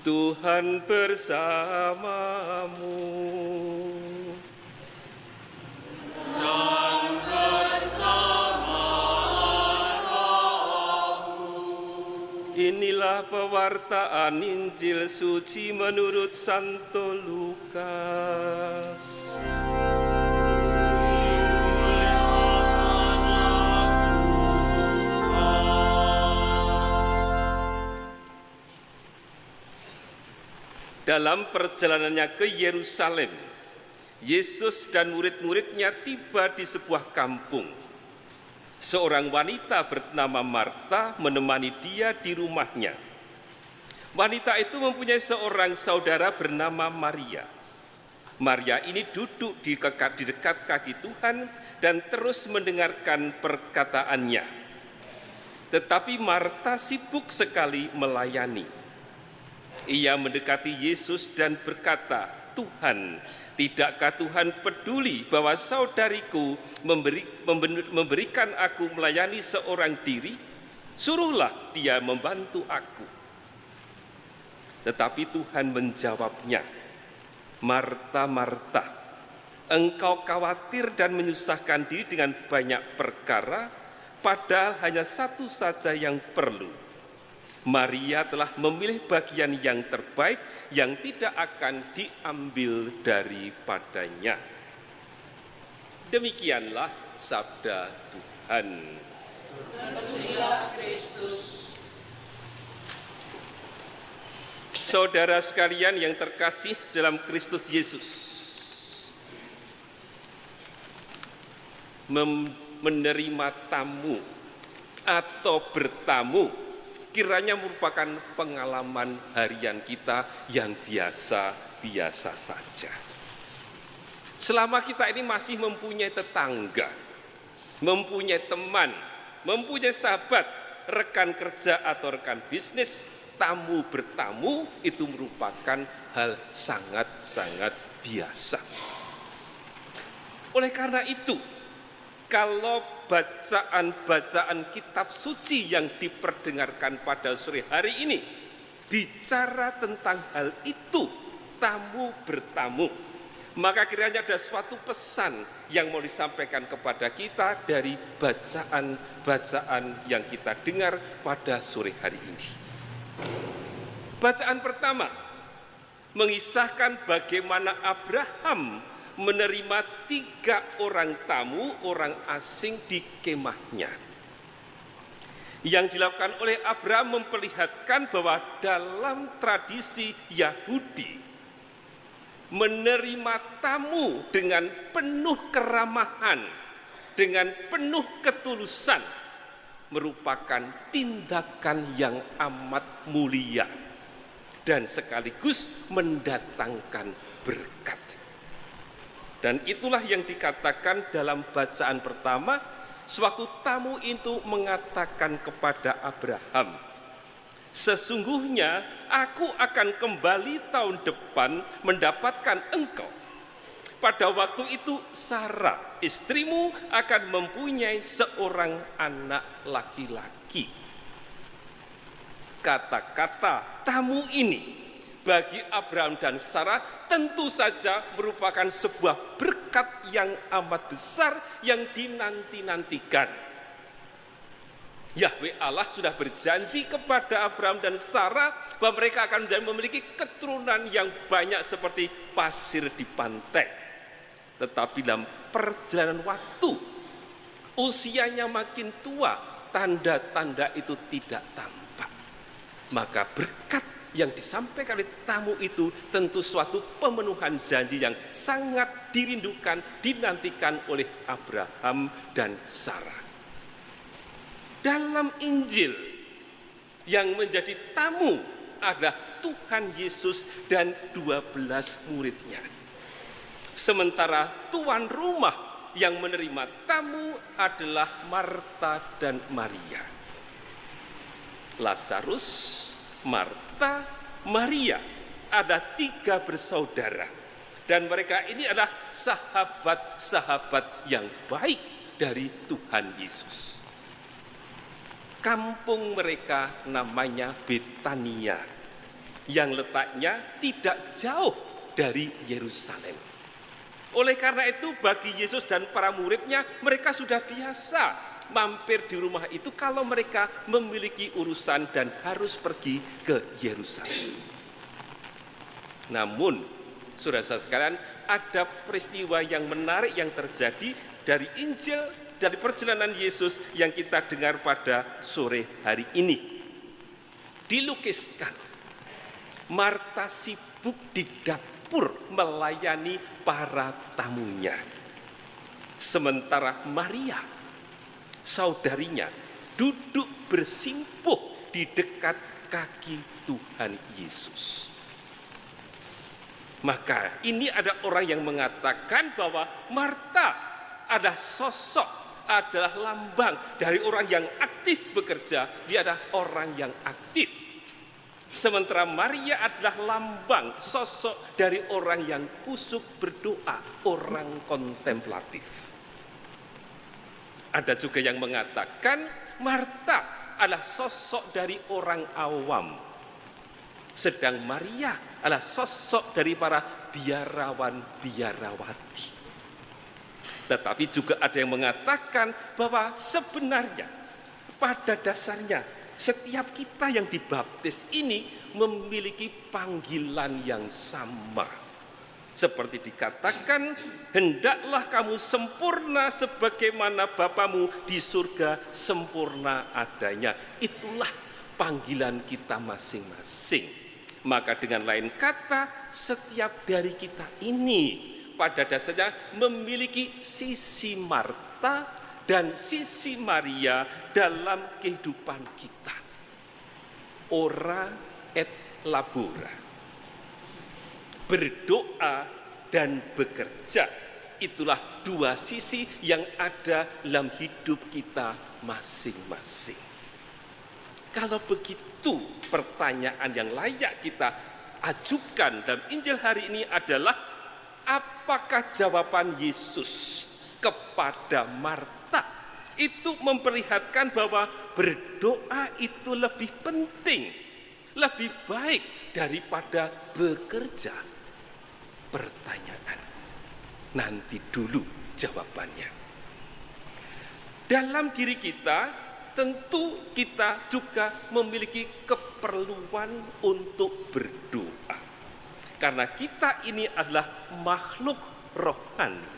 Tuhan bersamamu. Dan bersama rohmu. Inilah pewartaan Injil suci menurut Santo Lukas. Dalam perjalanannya ke Yerusalem, Yesus dan murid-muridnya tiba di sebuah kampung. Seorang wanita bernama Marta menemani dia di rumahnya. Wanita itu mempunyai seorang saudara bernama Maria. Maria ini duduk di dekat kaki Tuhan dan terus mendengarkan perkataannya. Tetapi Marta sibuk sekali melayani. Ia mendekati Yesus dan berkata, "Tuhan, tidakkah Tuhan peduli bahwa saudariku memberikan aku melayani seorang diri? Suruhlah dia membantu aku." Tetapi Tuhan menjawabnya, "Marta, Marta, engkau khawatir dan menyusahkan diri dengan banyak perkara, padahal hanya satu saja yang perlu. Maria telah memilih bagian yang terbaik yang tidak akan diambil daripadanya." Demikianlah sabda Tuhan. Terpujilah Kristus. Saudara sekalian yang terkasih dalam Kristus Yesus, menerima tamu atau bertamu kiranya merupakan pengalaman harian kita yang biasa-biasa saja. Selama kita ini masih mempunyai tetangga, mempunyai teman, mempunyai sahabat, rekan kerja atau rekan bisnis, tamu bertamu itu merupakan hal sangat-sangat biasa. Oleh karena itu, kalau bacaan-bacaan kitab suci yang diperdengarkan pada sore hari ini bicara tentang hal itu, tamu bertamu, maka kiranya ada suatu pesan yang mau disampaikan kepada kita dari bacaan-bacaan yang kita dengar pada sore hari ini. Bacaan pertama mengisahkan bagaimana Abraham menerima 3 orang tamu, orang asing di kemahnya. Yang dilakukan oleh Abraham memperlihatkan bahwa dalam tradisi Yahudi, menerima tamu dengan penuh keramahan, dengan penuh ketulusan, merupakan tindakan yang amat mulia dan sekaligus mendatangkan berkat. Dan itulah yang dikatakan dalam bacaan pertama, sewaktu tamu itu mengatakan kepada Abraham, "Sesungguhnya aku akan kembali tahun depan mendapatkan engkau. Pada waktu itu Sarah, istrimu, akan mempunyai seorang anak laki-laki." Kata-kata tamu ini bagi Abraham dan Sarah tentu saja merupakan sebuah berkat yang amat besar yang dinanti-nantikan. Yahweh Allah sudah berjanji kepada Abraham dan Sarah bahwa mereka akan memiliki keturunan yang banyak seperti pasir di pantai. Tetapi dalam perjalanan waktu, usianya makin tua, tanda-tanda itu tidak tampak. Maka berkat yang disampaikan oleh tamu itu tentu suatu pemenuhan janji yang sangat dirindukan, dinantikan oleh Abraham dan Sarah. Dalam Injil, yang menjadi tamu adalah Tuhan Yesus dan 12 muridnya. Sementara tuan rumah yang menerima tamu adalah Marta dan Maria. Lazarus, Marta, Maria ada 3 bersaudara, dan mereka ini adalah sahabat-sahabat yang baik dari Tuhan Yesus. Kampung mereka namanya Betania. yang letaknya tidak jauh dari Yerusalem. Oleh karena itu bagi Yesus dan para muridnya, mereka sudah biasa mampir di rumah itu kalau mereka memiliki urusan dan harus pergi ke Yerusalem. Namun, saudara-saudara sekalian, ada peristiwa yang menarik yang terjadi dari Injil, dari perjalanan Yesus yang kita dengar pada sore hari ini. Dilukiskan, Marta sibuk di dapur melayani para tamunya. Sementara Maria, saudarinya, duduk bersimpuh di dekat kaki Tuhan Yesus. Maka ini ada orang yang mengatakan bahwa Marta adalah sosok, adalah lambang dari orang yang aktif bekerja. Dia adalah orang yang aktif. Sementara Maria adalah lambang, sosok dari orang yang kusuk berdoa, orang kontemplatif. Ada juga yang mengatakan Marta adalah sosok dari orang awam, sedang Maria adalah sosok dari para biarawan-biarawati. Tetapi juga ada yang mengatakan bahwa sebenarnya pada dasarnya setiap kita yang dibaptis ini memiliki panggilan yang sama. Seperti dikatakan, hendaklah kamu sempurna sebagaimana Bapamu di surga sempurna adanya. Itulah panggilan kita masing-masing. Maka dengan lain kata, setiap dari kita ini pada dasarnya memiliki sisi Marta dan sisi Maria dalam kehidupan kita. Ora et labora. Berdoa dan bekerja, itulah dua sisi yang ada dalam hidup kita masing-masing. Kalau begitu, pertanyaan yang layak kita ajukan dalam Injil hari ini adalah, apakah jawaban Yesus kepada Marta itu memperlihatkan bahwa berdoa itu lebih penting, lebih baik daripada bekerja? Pertanyaan. Nanti dulu jawabannya. Dalam diri kita, tentu kita juga memiliki keperluan untuk berdoa. Karena kita ini adalah makhluk rohani.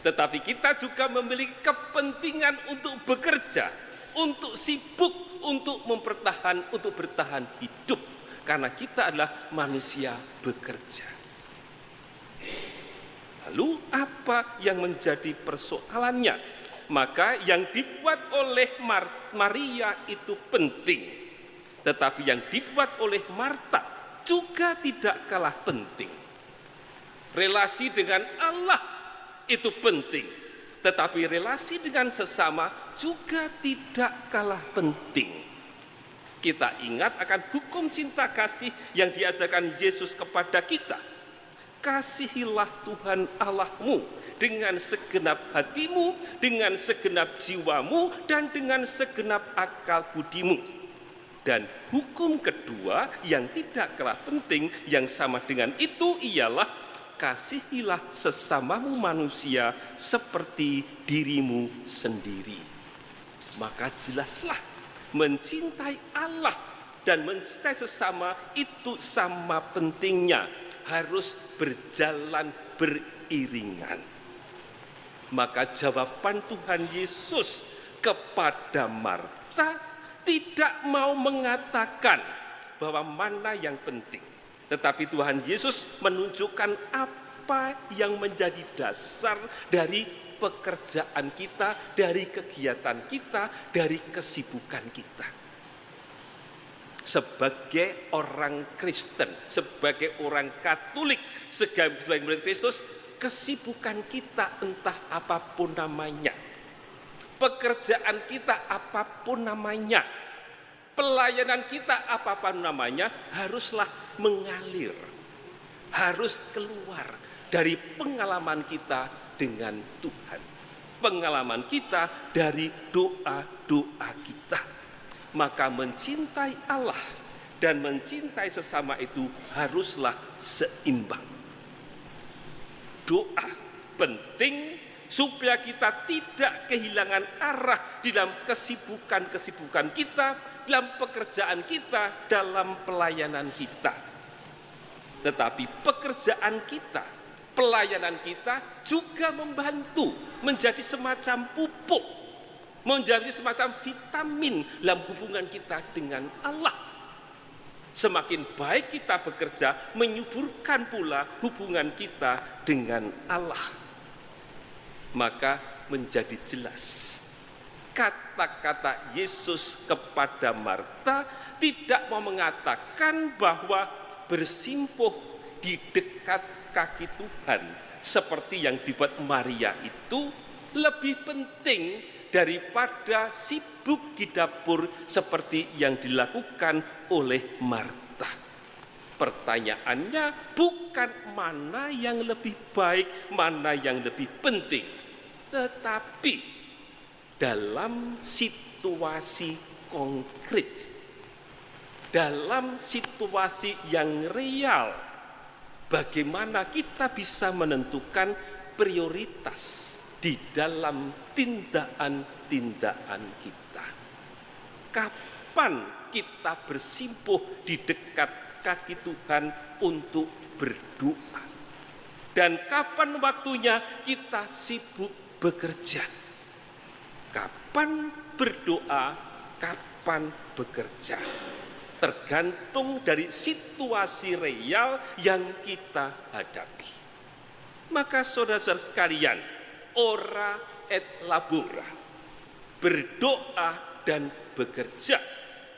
Tetapi kita juga memiliki kepentingan untuk bekerja, untuk sibuk, untuk bertahan hidup. Karena kita adalah manusia bekerja. Lalu apa yang menjadi persoalannya? Maka yang dibuat oleh Maria itu penting. Tetapi yang dibuat oleh Marta juga tidak kalah penting. Relasi dengan Allah itu penting. Tetapi relasi dengan sesama juga tidak kalah penting. Kita ingat akan hukum cinta kasih yang diajarkan Yesus kepada kita. Kasihilah Tuhan Allahmu dengan segenap hatimu, dengan segenap jiwamu, dan dengan segenap akal budimu. Dan hukum kedua yang tidak kalah penting, yang sama dengan itu ialah kasihilah sesamamu manusia seperti dirimu sendiri. Maka jelaslah mencintai Allah dan mencintai sesama itu sama pentingnya. Harus berjalan beriringan. Maka jawaban Tuhan Yesus kepada Marta tidak mau mengatakan bahwa mana yang penting. Tetapi Tuhan Yesus menunjukkan apa yang menjadi dasar dari pekerjaan kita, dari kegiatan kita, dari kesibukan kita. Sebagai orang Kristen, sebagai orang Katolik, sebagai murid Kristus, kesibukan kita entah apapun namanya, pekerjaan kita apapun namanya, pelayanan kita apapun namanya, haruslah mengalir, harus keluar dari pengalaman kita dengan Tuhan, pengalaman kita dari doa-doa kita. Maka mencintai Allah dan mencintai sesama itu haruslah seimbang. Doa penting supaya kita tidak kehilangan arah di dalam kesibukan-kesibukan kita, dalam pekerjaan kita, dalam pelayanan kita. Tetapi pekerjaan kita, pelayanan kita juga membantu menjadi semacam pupuk, menjadi semacam vitamin dalam hubungan kita dengan Allah. Semakin baik kita bekerja, menyuburkan pula hubungan kita dengan Allah. Maka menjadi jelas kata-kata Yesus kepada Marta tidak mau mengatakan bahwa bersimpuh di dekat kaki Tuhan seperti yang dibuat Maria itu lebih penting daripada sibuk di dapur seperti yang dilakukan oleh Marta. Pertanyaannya bukan mana yang lebih baik, mana yang lebih penting, tetapi dalam situasi konkret, dalam situasi yang real, bagaimana kita bisa menentukan prioritas di dalam tindakan-tindakan kita. Kapan kita bersimpuh di dekat kaki Tuhan untuk berdoa? Dan kapan waktunya kita sibuk bekerja? Kapan berdoa, kapan bekerja? Tergantung dari situasi real yang kita hadapi. Maka saudara-saudara sekalian, ora et labora, berdoa dan bekerja,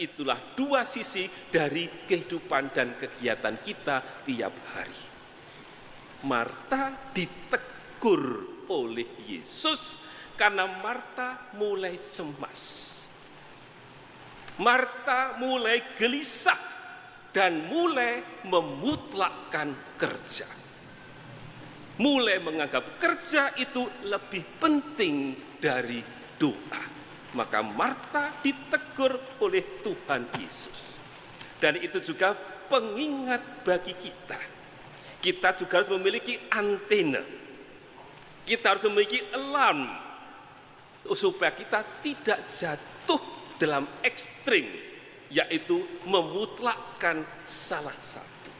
itulah dua sisi dari kehidupan dan kegiatan kita tiap hari. Marta ditegur oleh Yesus karena Marta mulai cemas. Marta mulai gelisah dan mulai memutlakkan kerja. Mulai menganggap kerja itu lebih penting dari doa. Maka Marta ditegur oleh Tuhan Yesus. Dan itu juga pengingat bagi kita. Kita juga harus memiliki antena. Kita harus memiliki alarm supaya kita tidak jatuh dalam ekstrim, yaitu memutlakkan salah satu.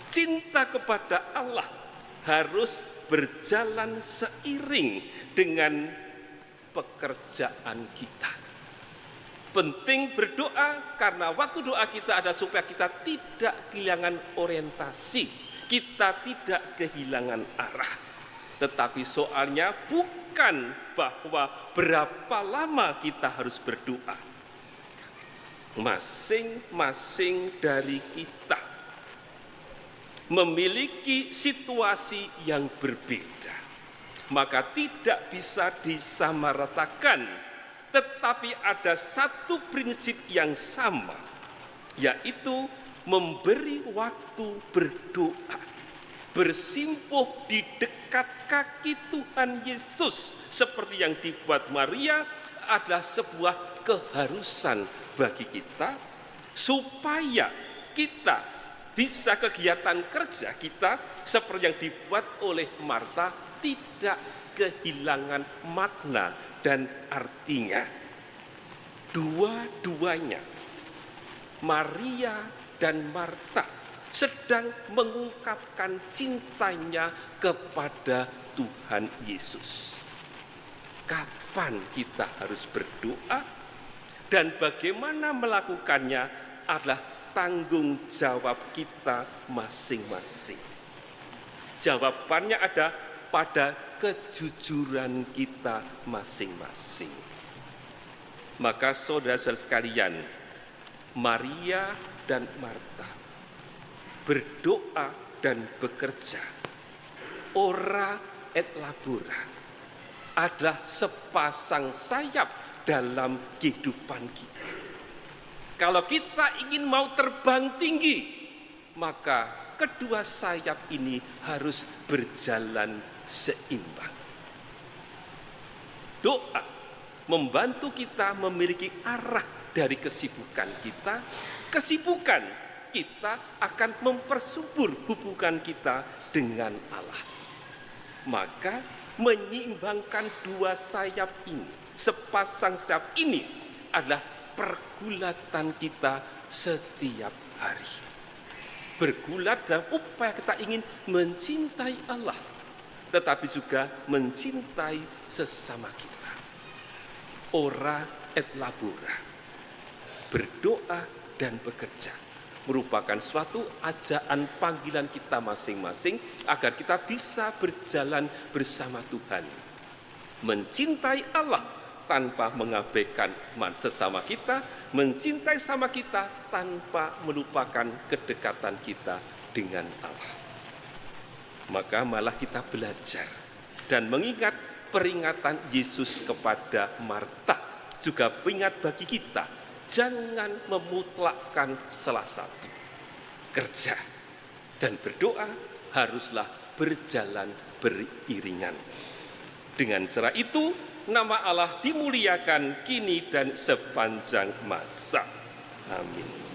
Cinta kepada Allah harus berjalan seiring dengan pekerjaan kita. Penting berdoa karena waktu doa kita ada supaya kita tidak kehilangan orientasi, kita tidak kehilangan arah. Tetapi soalnya bukan bahwa berapa lama kita harus berdoa. Masing-masing dari kita memiliki situasi yang berbeda, maka tidak bisa disamaratakan, tetapi ada satu prinsip yang sama, yaitu memberi waktu berdoa, bersimpuh di dekat kaki Tuhan Yesus seperti yang dibuat Maria adalah sebuah keharusan bagi kita supaya kita bisa kegiatan kerja kita seperti yang dibuat oleh Marta tidak kehilangan makna dan artinya. Dua-duanya, Maria dan Marta, sedang mengungkapkan cintanya kepada Tuhan Yesus. Kapan kita harus berdoa dan bagaimana melakukannya adalah tanggung jawab kita masing-masing. Jawabannya ada pada kejujuran kita masing-masing. Maka saudara-saudara sekalian, Maria dan Marta berdoa dan bekerja, ora et labora, adalah sepasang sayap dalam kehidupan kita. Kalau kita ingin mau terbang tinggi, maka kedua sayap ini harus berjalan seimbang. Doa membantu kita memiliki arah dari kesibukan kita, kesibukan, kita akan mempersubur hubungan kita dengan Allah. Maka menyeimbangkan dua sayap ini, sepasang sayap ini adalah pergulatan kita setiap hari. Bergulat dalam upaya kita ingin mencintai Allah, tetapi juga mencintai sesama kita. Ora et labora, berdoa dan bekerja, merupakan suatu ajaan panggilan kita masing-masing agar kita bisa berjalan bersama Tuhan. Mencintai Allah tanpa mengabaikan sesama kita, mencintai sama kita tanpa melupakan kedekatan kita dengan Allah. Maka malah kita belajar dan mengingat peringatan Yesus kepada Marta, juga peringat bagi kita, jangan memutlakkan salah satu. Kerja dan berdoa haruslah berjalan beriringan. Dengan cara itu, nama Allah dimuliakan kini dan sepanjang masa. Amin.